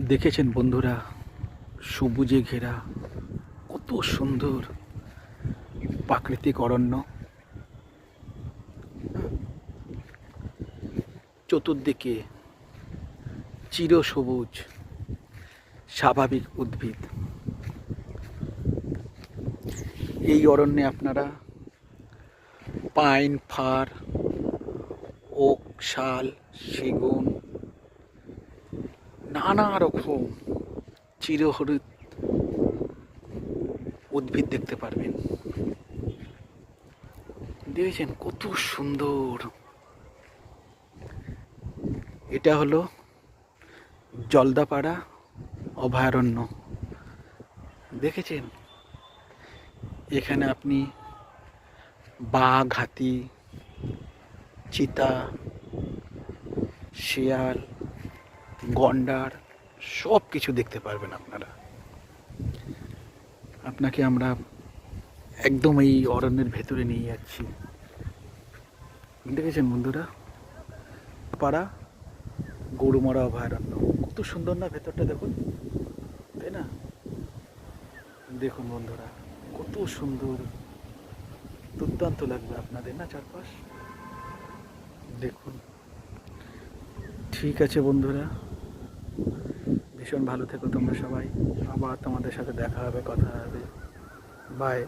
দেখেছেন বন্ধুরা, সবুজে ঘেরা কত সুন্দর প্রাকৃতিক অরণ্য। চতুর্দিকে চিরসবুজ স্বাভাবিক উদ্ভিদ। এই অরণ্যে আপনারা পাইন, ফার, ওক, শাল, সেগুন, নানা রকম চিরহরিৎ উদ্ভিদ দেখতে পারবেন। দেখেছেন কত সুন্দর। এটা হলো জলদাপাড়া অভয়ারণ্য। দেখেছেন এখানে আপনি বাঘ, হাতি, চিতা, শিয়াল, গন্ডার সব কিছু দেখতে পারবেন আপনারা। আপনাকে আমরা একদম এই অরণ্যের ভেতরে নিয়ে যাচ্ছি। দেখেছেন বন্ধুরা, পাড়া গরুমারা অভয়ারণ্য কত সুন্দর না ভেতরটা, দেখুন, তাই না? দেখুন বন্ধুরা কত সুন্দর, দুর্দান্ত লাগবে আপনাদের না চারপাশ। দেখুন, ঠিক আছে বন্ধুরা, ভীষণ ভালো থেকো তোমরা সবাই। আবার তোমাদের সাথে দেখা হবে, কথা হবে। বাই।